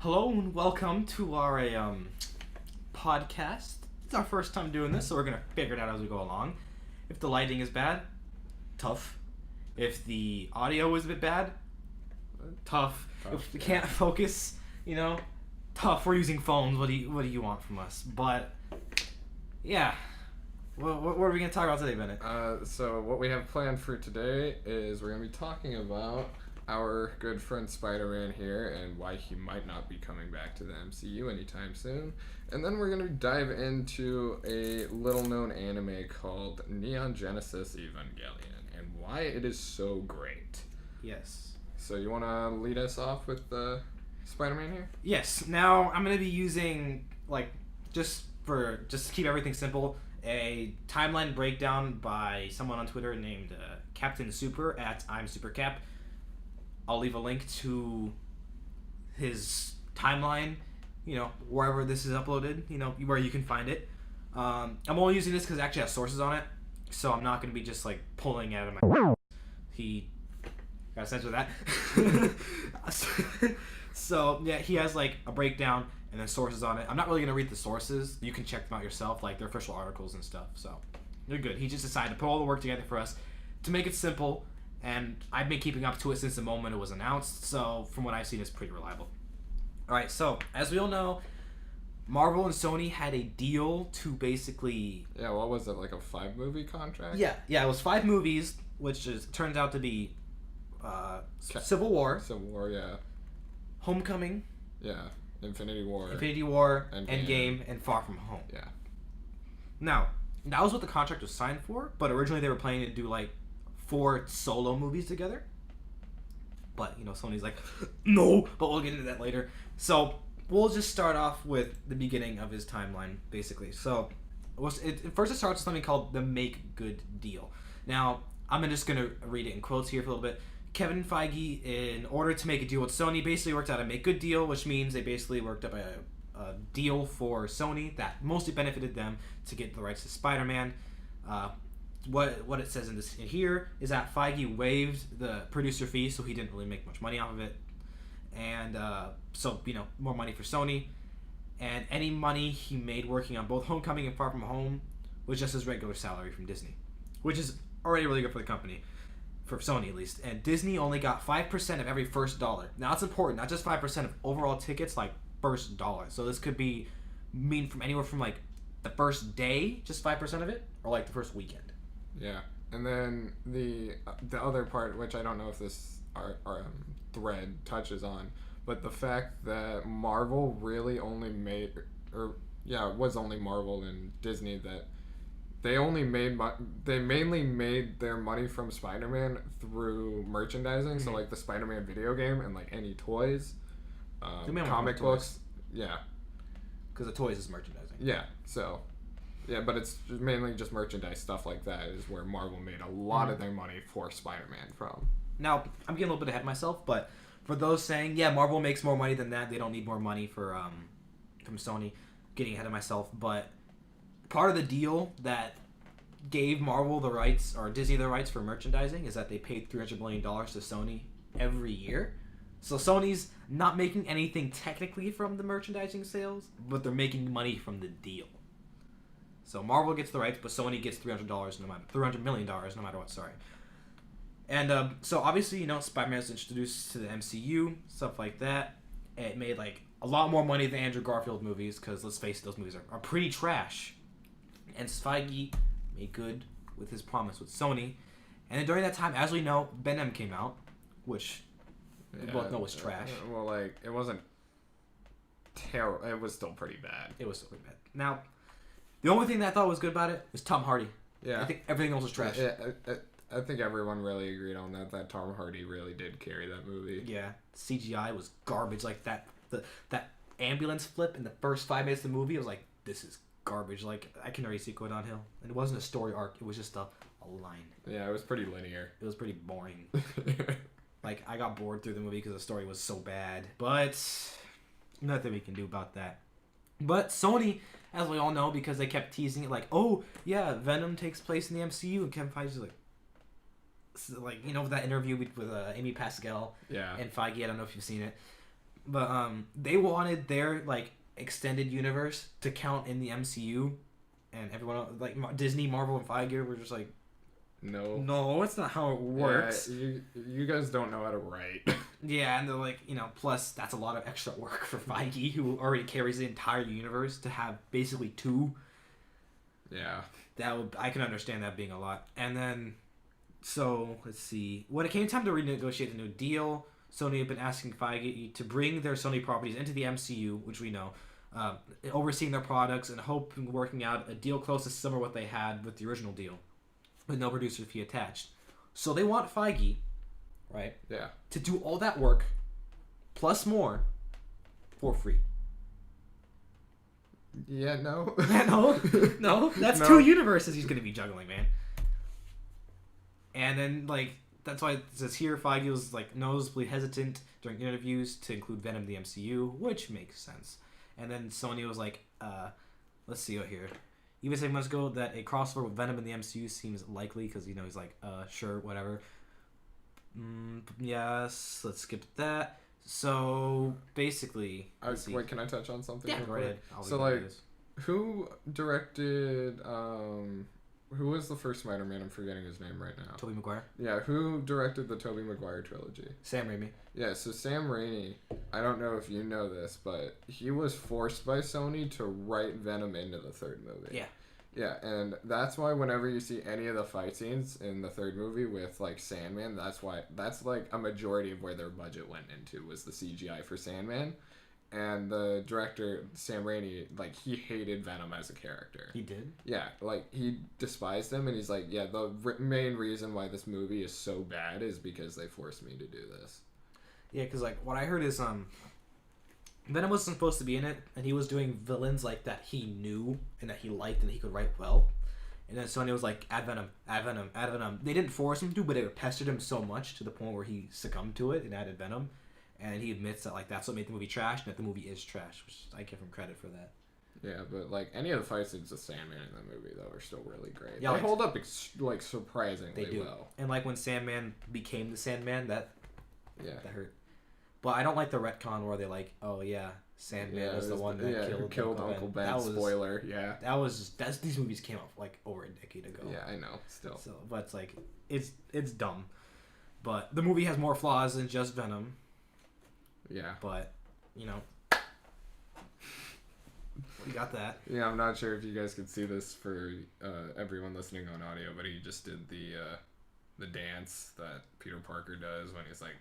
Hello and welcome to our podcast. It's our first time doing this, so we're gonna figure it out as we go along. If the lighting is bad, tough. If the audio is a bit bad, tough. If we can't focus, tough. We're using phones. What do you want from us? But yeah, what are we gonna talk about today, Bennett? So what we have planned for today is we're gonna be talking about our good friend Spider-Man here and why he might not be coming back to the MCU anytime soon. And then we're going to dive into a little-known anime called Neon Genesis Evangelion and why it is so great. Yes. So you want to lead us off with the Spider-Man here? Yes. Now I'm going to be using, just to keep everything simple, a timeline breakdown by someone on Twitter named Captain Super at I'm Supercap. I'll leave a link to his timeline, wherever this is uploaded, where you can find it. I'm only using this because it actually has sources on it, so I'm not going to be just, pulling out of my... He... Gotta censor that. So, yeah, he has, a breakdown and then sources on it. I'm not really going to read the sources. You can check them out yourself, they're official articles and stuff, so they're good. He just decided to put all the work together for us to make it simple. And I've been keeping up to it since the moment it was announced, so from what I've seen, it's pretty reliable. Alright, so, as we all know, Marvel and Sony had a deal to basically... Yeah, what was it, a 5-movie contract? Yeah, it was 5 movies, which turns out to be Civil War. Civil War, yeah. Homecoming. Yeah, Infinity War, Endgame, and Far From Home. Yeah. Now, that was what the contract was signed for, but originally they were planning to do, 4 solo movies together. But, Sony's like, no, but we'll get into that later. So, we'll just start off with the beginning of his timeline, basically. So, first it starts with something called the Make Good Deal. Now, I'm just going to read it in quotes here for a little bit. Kevin Feige, in order to make a deal with Sony, basically worked out a Make Good Deal, which means they basically worked up a deal for Sony that mostly benefited them to get the rights to Spider-Man. What it says in here is that Feige waived the producer fee, so he didn't really make much money off of it, and so more money for Sony, and any money he made working on both Homecoming and Far From Home was just his regular salary from Disney, which is already really good for the company, for Sony at least. And Disney only got 5% of every first dollar. Now it's important, not just 5% of overall tickets, first dollar. So this could mean from anywhere from the first day, just 5% of it, or the first weekend. Yeah, and then the other part, which I don't know if this our thread touches on, but the fact that Marvel really only made, it was only Marvel and Disney that they mainly made their money from Spider-Man through merchandising, so the Spider-Man video game and any toys, comic books, yeah, because the toys is merchandising. Yeah, so. Yeah, but it's mainly just merchandise stuff like that is where Marvel made a lot of their money for Spider-Man from. Now, I'm getting a little bit ahead of myself, but for those saying, yeah, Marvel makes more money than that, they don't need more money from Sony, getting ahead of myself, but part of the deal that gave Marvel the rights, or Disney the rights for merchandising, is that they paid $300 million to Sony every year. So Sony's not making anything technically from the merchandising sales, but they're making money from the deal. So Marvel gets the rights, but Sony gets $300 million no matter what. Sorry. And so obviously, Spider-Man is introduced to the MCU, stuff like that. It made a lot more money than Andrew Garfield movies, because let's face it, those movies are pretty trash. And Feige made good with his promise with Sony. And then during that time, as we know, Venom came out, which we both know was trash. It wasn't terrible. It was still pretty bad. Now, the only thing that I thought was good about it was Tom Hardy. Yeah. I think everything else was trash. Yeah, I think everyone really agreed on that Tom Hardy really did carry that movie. Yeah. CGI was garbage. That ambulance flip in the first 5 minutes of the movie, I was this is garbage. I can already see it going downhill. And it wasn't a story arc. It was just a line. Yeah, it was pretty linear. It was pretty boring. I got bored through the movie because the story was so bad. But nothing we can do about that. But Sony, as we all know, because they kept teasing it, oh, yeah, Venom takes place in the MCU, and Kevin Feige's that interview with Amy Pascal and Feige, I don't know if you've seen it, But they wanted their like extended universe to count in the MCU, and everyone else, like Disney, Marvel, and Feige were just like, no, it's not how it works. Yeah, you guys don't know how to write. Yeah, and they're like, plus that's a lot of extra work for Feige, who already carries the entire universe, to have basically two. Yeah. I can understand that being a lot. And then, so let's see. When it came time to renegotiate the new deal, Sony had been asking Feige to bring their Sony properties into the MCU, which we know, overseeing their products and hoping working out a deal close to similar what they had with the original deal, with no producer fee attached. So they want Feige, right? Yeah. To do all that work, plus more, for free. Yeah, no. no. That's No. 2 universes he's going to be juggling, man. And then, like, that's why it says here, Feige was, like, noticeably hesitant during interviews to include Venom in the MCU, which makes sense. And then Sony was like, let's see what here. Even 7 months ago that a crossover with Venom in the MCU seems likely, because, he's like, sure, whatever. Yes, let's skip that. So, basically... Wait, can I touch on something? Yeah, go ahead. So, like, who directed... who was the first Spider-Man? I'm forgetting his name right now. Tobey Maguire? Yeah, who directed the Tobey Maguire trilogy? Sam Raimi. Yeah, so Sam Raimi, I don't know if you know this, but he was forced by Sony to write Venom into the third movie. Yeah. Yeah, and that's why whenever you see any of the fight scenes in the third movie with, like, Sandman, that's like, a majority of where their budget went into was the CGI for Sandman. And the director, Sam Raimi, like, he hated Venom as a character. He did? Yeah, like, he despised him, and he's like, yeah, the main reason why this movie is so bad is because they forced me to do this. Yeah, because, like, what I heard is, Venom wasn't supposed to be in it, and he was doing villains, like, that he knew and that he liked and he could write well. And then Sony was like, add Venom, add Venom, add Venom. They didn't force him to, but they pestered him so much to the point where he succumbed to it and added Venom. And he admits that, like, that's what made the movie trash, and that the movie is trash, which I give him credit for that. Yeah, but, like, any of the fight scenes of Sandman in the movie, though, are still really great. Yeah, they hold up, surprisingly well. And, like, when Sandman became the Sandman, that hurt. But I don't like the retcon where they like, oh yeah, Sandman was the one that killed Uncle Ben. Spoiler, yeah. These movies came out like over a decade ago. Yeah, I know. Still. So, but it's like it's dumb. But the movie has more flaws than just Venom. Yeah. But we got that. Yeah, I'm not sure if you guys could see this for everyone listening on audio, but he just did the dance that Peter Parker does when he's like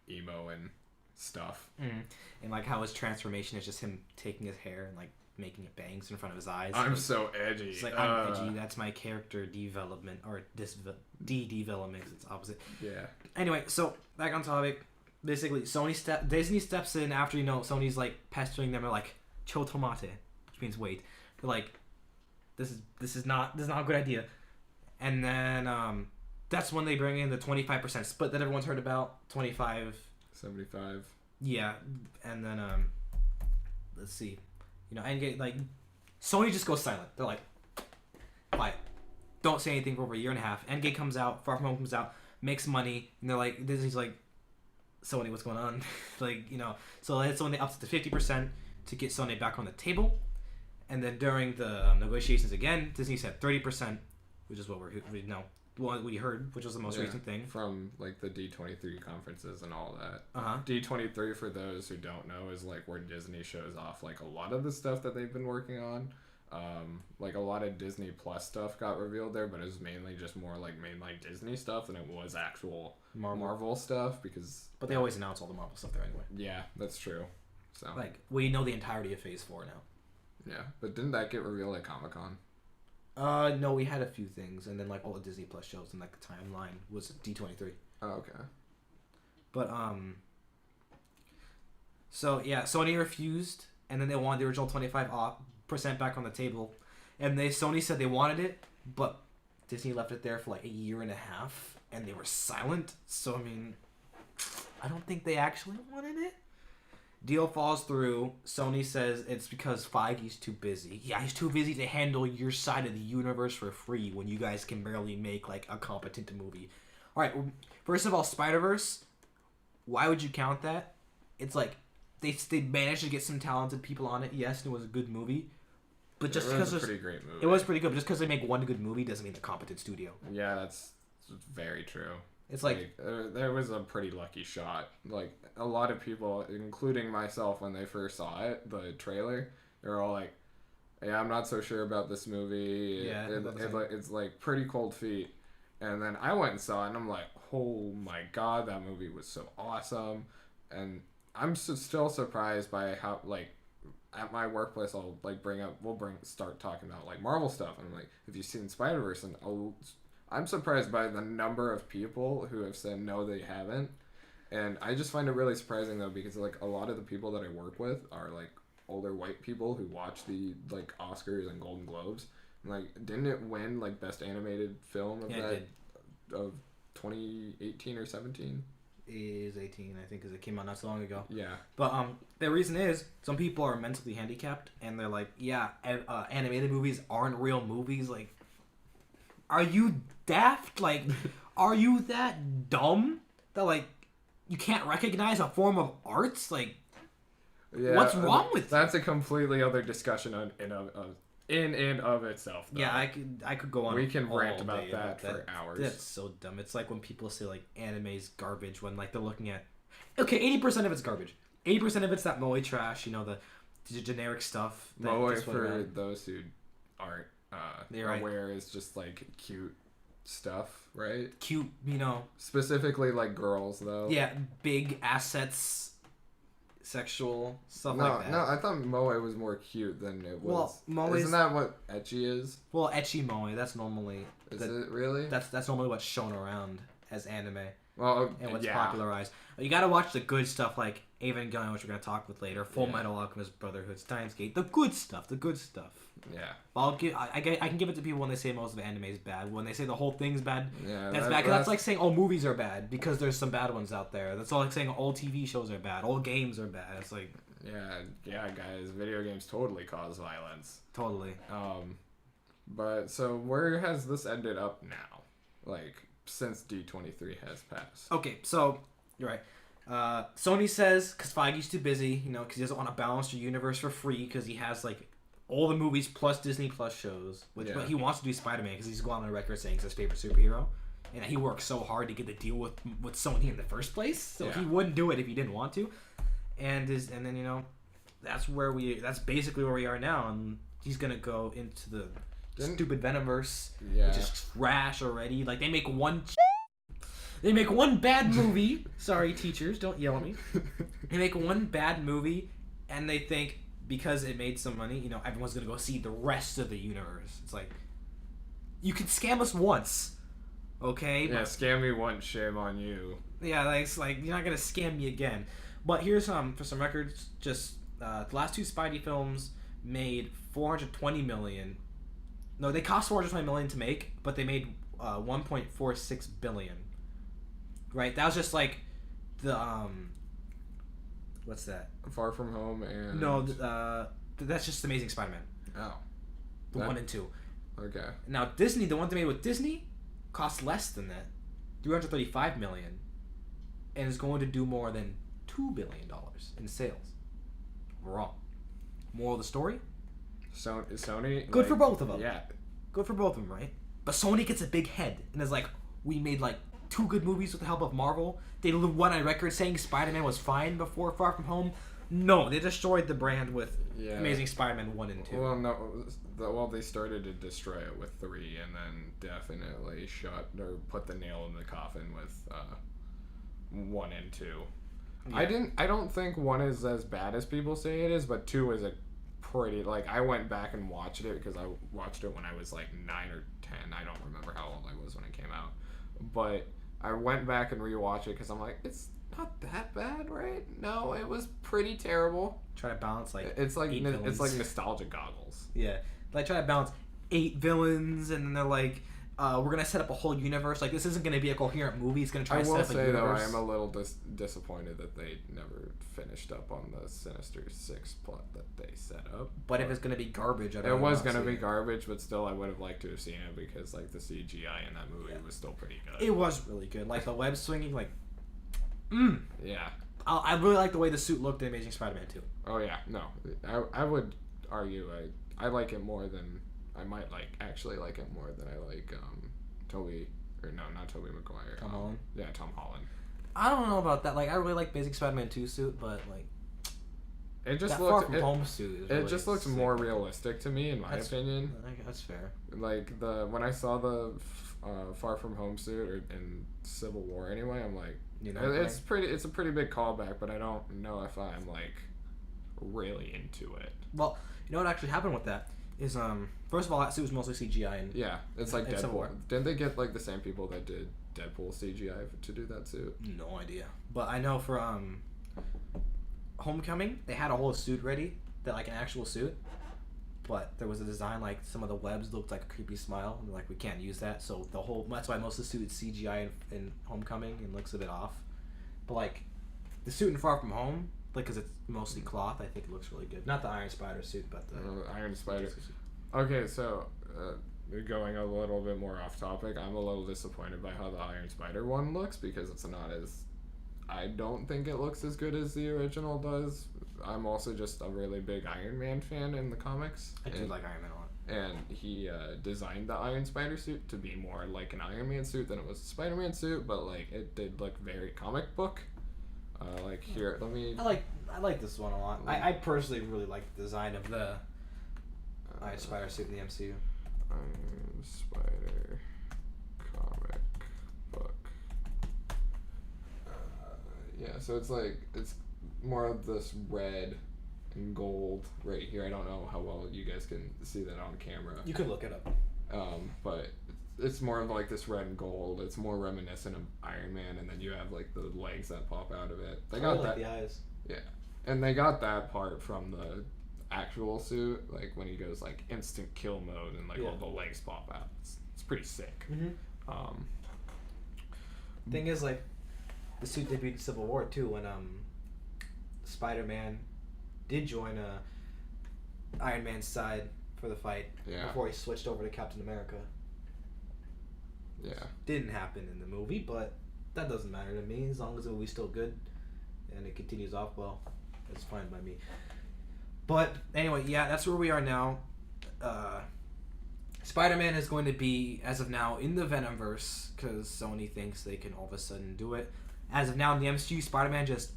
emo and stuff. And like how his transformation is just him taking his hair and like making it bangs in front of his eyes. I'm so edgy. It's like, I'm edgy. That's my character development, or development. It's opposite. Yeah. Anyway, so back on topic. Basically, Disney steps in after Sony's like pestering them. They're like, "Cho tomate," which means wait. They're like, "This is not a good idea." And then that's when they bring in the 25% split that everyone's heard about. 75. Yeah, and then let's see, Endgame, like, Sony just goes silent. They're like, quiet, don't say anything for over a year and a half. Endgame comes out, Far From Home comes out, makes money, and they're like, Disney's like, Sony, what's going on? Like, so that's when they upped it to 50% to get Sony back on the table. And then during the negotiations again, Disney said 30%, which is what we heard, which was the most recent thing. From, like, the D23 conferences and all that. Uh-huh. D23, for those who don't know, is, like, where Disney shows off, like, a lot of the stuff that they've been working on. Like, a lot of Disney Plus stuff got revealed there, but it was mainly just more, like, mainline Disney stuff than it was actual Marvel stuff, because... But they always announce all the Marvel stuff there anyway. Yeah, that's true. So, like, we know the entirety of Phase 4 now. Yeah, but didn't that get revealed at Comic-Con? No, we had a few things, and then, like, all the Disney Plus shows, and, like, the timeline was D23. Oh, okay. But, so, yeah, Sony refused, and then they wanted the original 25% back on the table, and Sony said they wanted it, but Disney left it there for, like, a year and a half, and they were silent, so, I mean, I don't think they actually wanted it. Deal falls through. Sony says it's because Feige's too busy. Yeah, he's too busy to handle your side of the universe for free when you guys can barely make, like, a competent movie. Alright, first of all, Spider-Verse, why would you count that? it's like they managed to get some talented people on it. Yes, and it was a good movie. But just because it was a pretty great movie. It was pretty good. But just because they make one good movie doesn't mean they're a competent studio. Yeah, that's very true. It's like there was a pretty lucky shot. Like a lot of people, including myself, when they first saw it, the trailer, they're all like, "Yeah, I'm not so sure about this movie. Yeah, it's like pretty cold feet." And then I went and saw it, and I'm like, "Oh my god, that movie was so awesome!" And I'm still surprised by how like. At my workplace, I'll like start talking about like Marvel stuff. And I'm like, have you seen Spider-Verse? And I'm surprised by the number of people who have said no, they haven't. And I just find it really surprising though, because like a lot of the people that I work with are like older white people who watch the like Oscars and Golden Globes. And, like, didn't it win like best animated film of of 2018 or 17? Is 18, I think, because it came out not so long ago. Yeah. But the reason is some people are mentally handicapped, and they're like, yeah, animated movies aren't real movies. Like, are you daft? Like, are you that dumb that like you can't recognize a form of arts? Like, yeah, what's wrong with that's a completely other discussion in and of itself, though. Yeah, I could go on. We can rant about that for hours. That's so dumb. It's like when people say like anime's garbage when like they're looking at 80% of it's garbage. 80% of it's that moe trash. You know, the generic stuff. Moe, for those who aren't aware, is just like cute stuff, right? Cute, you know. Specifically like girls, though. Yeah, big assets. Sexual stuff like that. No, I thought moe was more cute than it was. Well, moe isn't that what ecchi is? Well, ecchi moe, that's normally. Is it really? That's normally what's shown around as anime. Well, and what's popularized. You gotta watch the good stuff like Evangelion, which we're gonna talk with later. Full Metal Alchemist Brotherhood, Steins Gate, the good stuff. Yeah. I can give it to people when they say most of anime is bad. When they say the whole thing's bad, yeah, that's bad. Cause that's like saying all movies are bad because there's some bad ones out there. That's all like saying all TV shows are bad, all games are bad. It's like yeah, guys, video games totally cause violence. Totally. But so where has this ended up now? Like since D23 has passed. Okay, so you're right. Sony says because Feige's too busy, you know, because he doesn't want to balance the universe for free because he has like all the movies plus Disney Plus shows, but he wants to do Spider-Man because he's going on the record saying it's his favorite superhero, and he worked so hard to get the deal with Sony in the first place, so he wouldn't do it if he didn't want to, and then you know, that's basically where we are now, and he's gonna go into the stupid Venomverse, which is trash already. Like they make one bad movie. Sorry, teachers, don't yell at me. They make one bad movie, and they think because it made some money, you know, everyone's gonna go see the rest of the universe. It's like you can scam us once, okay? Yeah, scam me once, shame on you. Yeah, like, it's like you're not gonna scam me again. But here's for some records. Just the last two Spidey films made $420 million. No, they cost $420 million to make, but they made $1.46 billion. Right? That was just like the what's that? Far From Home and no, that's just Amazing Spider-Man. Oh, the 1 and 2. Okay. Now Disney, the one they made with Disney, cost less than that, $335 million, and is going to do more than $2 billion in sales. Wrong. Moral of the story? Sony. Good for both of them. Yeah. Good for both of them, right? But Sony gets a big head and is like, we made like 2 good movies with the help of Marvel. They went on record saying Spider-Man was fine before Far From Home. No, they destroyed the brand with Amazing Spider-Man 1 and 2. Well, no. They started to destroy it with 3, and then definitely put the nail in the coffin with 1 and 2. Yeah. I don't think 1 is as bad as people say it is, but 2 is a pretty, like, I went back and watched it because I watched it when I was like 9 or 10. I don't remember how old I was when it came out, but I went back and rewatched it because I'm like, it's not that bad, right? No, it was pretty terrible. Try to balance like it's like nostalgia goggles. Yeah, like try to balance 8 villains, and then they're like, we're gonna set up a whole universe. Like this isn't gonna be a coherent movie. It's gonna try to set up a universe. I will say though, I am a little disappointed that they never finished up on the Sinister Six plot that they set up. But if it's gonna be garbage, it was gonna be garbage. But still, I would have liked to have seen it because like the CGI in that movie was still pretty good. It was really good. Like the web swinging, like, yeah. I really like the way the suit looked in Amazing Spider-Man 2. Oh yeah, no, I would argue I like it more than I might actually like it more than I like Toby or no, not Toby Maguire. Tom Holland. Yeah, Tom Holland. I don't know about that. Like, I really like Amazing Spider-Man 2 suit, but like it just that looked Far From Home suit. Is it really just looks sick. more realistic to me, in my opinion. I think that's fair. Like when I saw the Far From Home suit or in Civil War anyway, I'm like, it's a pretty big callback, but I don't know if I'm like really into it. Well, you know what actually happened with that is first of all, that suit was mostly CGI and Yeah, it's like Civil War. Deadpool. Didn't they get like the same people that did Deadpool CGI to do that suit? No idea. But I know for Homecoming, they had a whole suit ready, that like an actual suit. But there was a design like some of the webs looked like a creepy smile, and like we can't use that. So that's why most of the suit is CGI in Homecoming and looks a bit off. But like the suit in Far From Home, like because it's mostly cloth, I think it looks really good. Not the Iron Spider suit, but the Iron Spider. Okay, so going a little bit more off topic, I'm a little disappointed by how the Iron Spider one looks because it's not as. I don't think it looks as good as the original does. I'm also just a really big Iron Man fan in the comics. I do like Iron Man a lot. And he designed the Iron Spider suit to be more like an Iron Man suit than it was a Spider-Man suit, but like it did look very comic book. Like here, let me. I like this one a lot. I personally really like the design of the Iron Spider suit in the MCU. Iron Spider comic book. Yeah, so it's more of this red and gold right here. I don't know how well you guys can see that on camera. You could look it up. But it's more of like this red and gold. It's more reminiscent of Iron Man, and then you have like the legs that pop out of it. They got that. The eyes. Yeah, and they got that part from the actual suit, like when he goes like instant kill mode and like all the legs pop out. It's pretty sick. Mm-hmm. Thing is, like, the suit debuted in Civil War too when Spider-Man did join Iron Man's side for the fight before he switched over to Captain America. Yeah. Didn't happen in the movie, but that doesn't matter to me as long as the movie's still good and it continues off well. It's fine by me. But anyway, yeah, that's where we are now. Spider-Man is going to be, as of now, in the Venomverse because Sony thinks they can all of a sudden do it. As of now in the MCU, Spider-Man just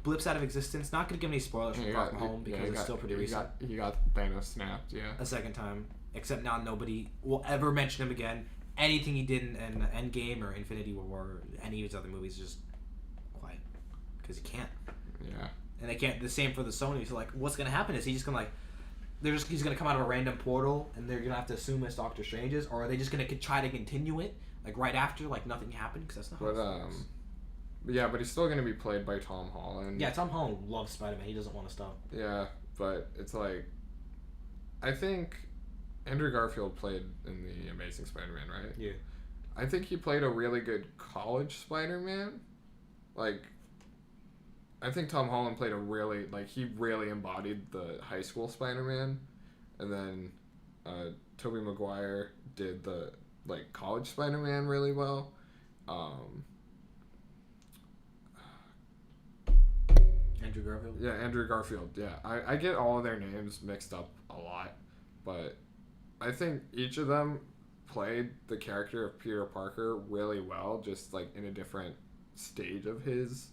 blips out of existence. Not going to give any spoilers from Far From Home because it's still pretty recent. He got Thanos snapped, a second time. Except now nobody will ever mention him again. Anything he did in Endgame or Infinity War or any of his other movies is just quiet. Because he can't. Yeah. And they can't. The same for the Sony. So, like, what's going to happen? Is he just going to, like... He's going to come out of a random portal and they're going to have to assume it's Doctor Strange's? Or are they just going to try to continue it, like, right after, like, nothing happened? Because that's not how yeah, but he's still going to be played by Tom Holland. Yeah, Tom Holland loves Spider-Man. He doesn't want to stop. Yeah, but it's like... I think Andrew Garfield played in the Amazing Spider-Man, right? Yeah. I think he played a really good college Spider-Man. Like, I think Tom Holland played he really embodied the high school Spider-Man. And then Tobey Maguire did the, like, college Spider-Man really well. Andrew Garfield? Yeah, Andrew Garfield, yeah. I get all of their names mixed up a lot, but I think each of them played the character of Peter Parker really well, just, like, in a different stage of his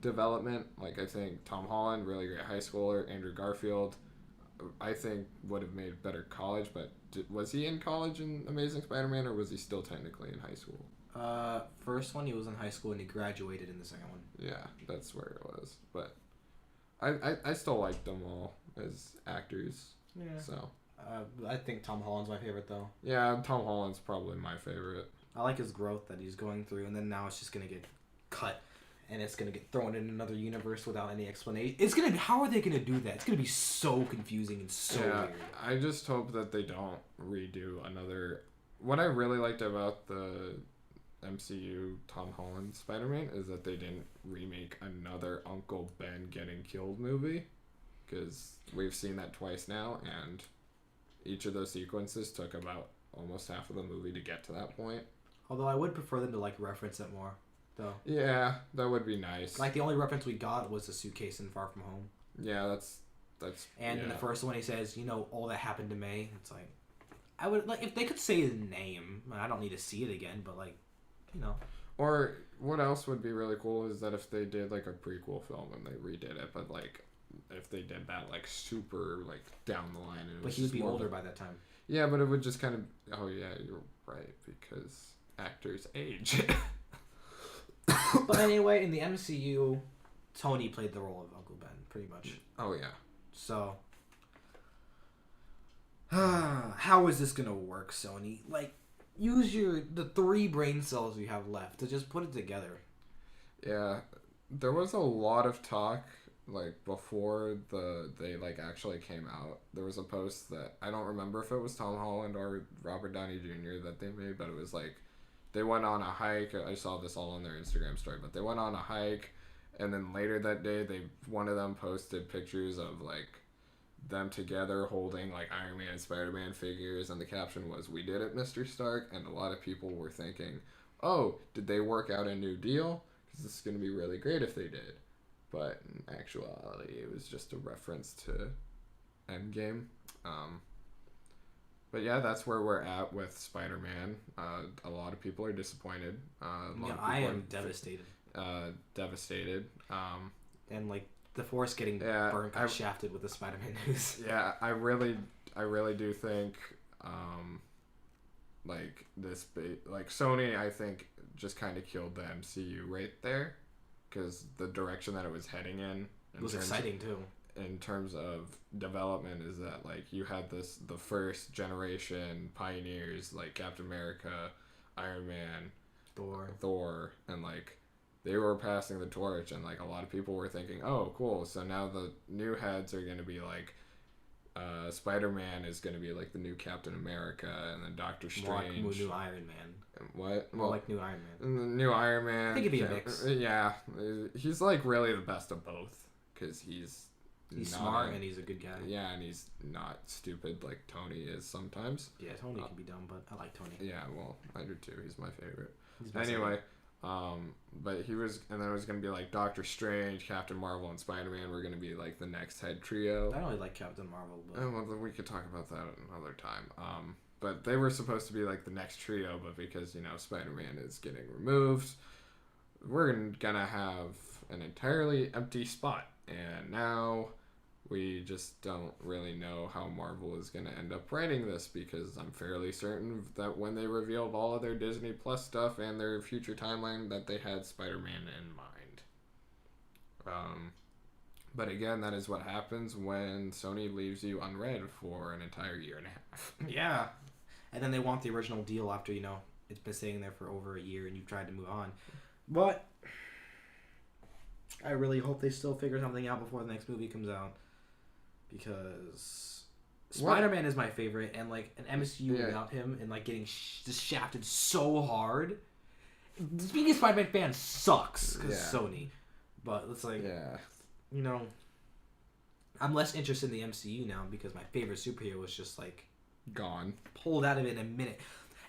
development. Like, I think Tom Holland, really great high schooler. Andrew Garfield, I think, would have made better college, but was he in college in Amazing Spider-Man, or was he still technically in high school? First one he was in high school and he graduated in the second one. Yeah, that's where it was. But I still like them all as actors. Yeah. So I think Tom Holland's my favorite though. Yeah, Tom Holland's probably my favorite. I like his growth that he's going through, and then now it's just gonna get cut, and it's gonna get thrown in another universe without any explanation. It's gonna be, how are they gonna do that? It's gonna be so confusing and so weird. I just hope that they don't redo another. What I really liked about the MCU Tom Holland Spider-Man is that they didn't remake another Uncle Ben getting killed movie, because we've seen that twice now, and each of those sequences took about almost half of the movie to get to that point. Although I would prefer them to, like, reference it more. though. Yeah, that would be nice. Like, the only reference we got was the suitcase in Far From Home. Yeah, that's. And in the first one, he says, all that happened to May. It's like, I would like if they could say his name. I don't need to see it again, but like, Or what else would be really cool is that if they did like a prequel film and they redid it, but like if they did that like super like down the line. And but he would be older by that time. Yeah, but it would just kind of. Oh yeah, you're right, because actors age. But anyway, in the MCU, Tony played the role of Uncle Ben, pretty much. Oh yeah. So, how is this gonna work, Sony? Like, use the 3 brain cells you have left to just put it together. Yeah, there was a lot of talk like before they like actually came out. There was a post that I don't remember if it was Tom Holland or Robert Downey Jr. that they made, but it was like they went on a hike. I saw this all on their Instagram story, but they went on a hike, and then later that day, one of them posted pictures of like them together holding like Iron Man and Spider-Man figures, and the caption was, "We did it, Mr. Stark." And a lot of people were thinking, "Oh, did they work out a new deal? Because this is going to be really great if they did." But in actuality, it was just a reference to Endgame. But yeah, that's where we're at with Spider-Man. A lot of people are disappointed. I am devastated. Devastated. And like the Force getting burnt, got shafted with the Spider-Man news. Yeah, I really do think, like Sony, I think just kind of killed the MCU right there, because the direction that it was heading in was exciting too. In terms of development, is that like you had the first generation pioneers like Captain America, Iron Man, Thor, and like they were passing the torch, and like a lot of people were thinking, oh cool, so now the new heads are going to be like Spider-Man is going to be like the new Captain America, and then Doctor Strange, more new Iron Man. What? More like new Iron Man. The new Iron Man. I think it'd be a mix. Yeah, he's like really the best of both, because he's smart and he's a good guy. Yeah, and he's not stupid like Tony is sometimes. Yeah, Tony can be dumb, but I like Tony. Yeah, well, I do too. He's my favorite. Anyway, but he was, and then it was gonna be like Doctor Strange, Captain Marvel, and Spider-Man were gonna be like the next head trio. I don't really like Captain Marvel, but well, then we could talk about that another time. But they were supposed to be like the next trio, but because Spider-Man is getting removed, we're gonna have an entirely empty spot, and now we just don't really know how Marvel is going to end up writing this, because I'm fairly certain that when they revealed all of their Disney Plus stuff and their future timeline, that they had Spider-Man in mind. But again, that is what happens when Sony leaves you unread for an entire year and a half. Yeah. And then they want the original deal after, it's been sitting there for over a year and you've tried to move on. But I really hope they still figure something out before the next movie comes out. Because Spider-Man is my favorite, and like an MCU without him and like getting just shafted so hard. Being a Spider-Man fan sucks because Sony, but it's like I'm less interested in the MCU now because my favorite superhero was just like gone, pulled out of it in a minute,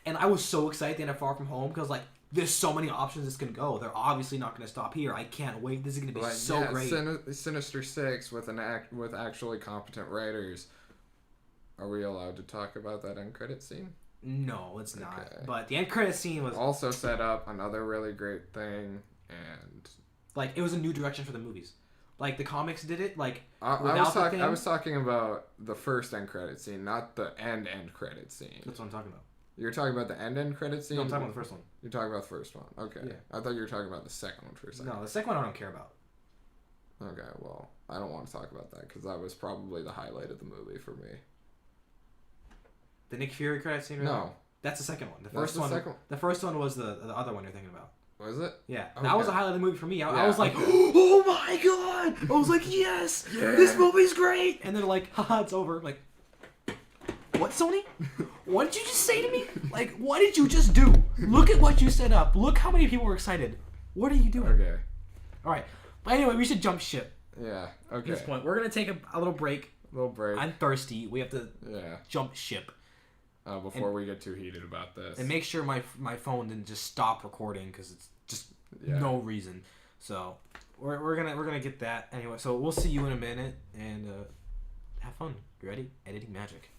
and I was so excited at Far From Home because like there's so many options this can go. They're obviously not going to stop here. I can't wait. This is going to be so great. Sinister Six with with actually competent writers. Are we allowed to talk about that end credit scene? No, it's not. Okay. But the end credit scene was also set up another really great thing, and like it was a new direction for the movies. Like the comics did it. Like I was talking about the first end credit scene, not the end credit scene. That's what I'm talking about. You're talking about the end credit scene? No, I'm talking about the first one. You're talking about the first one. Okay. Yeah. I thought you were talking about the second one for a second. No, the second one I don't care about. Okay, well, I don't want to talk about that because that was probably the highlight of the movie for me. The Nick Fury credit scene? No. That's the second one. The first one was the other one you're thinking about. Was it? Yeah. Okay. That was the highlight of the movie for me. I was like, oh my god! I was like, yes! This movie's great! And then like, haha, it's over. I'm like, what, Sony? What did you just say to me? Like, what did you just do? Look at what you set up. Look how many people were excited. What are you doing? Okay. All right. But anyway, we should jump ship. Yeah. Okay. At this point, we're gonna take a little break. Break. I'm thirsty. We have to jump ship. Before we get too heated about this. And make sure my phone didn't just stop recording because it's just Yeah. No reason. So we're gonna get that anyway. So we'll see you in a minute and have fun. You ready? Editing magic.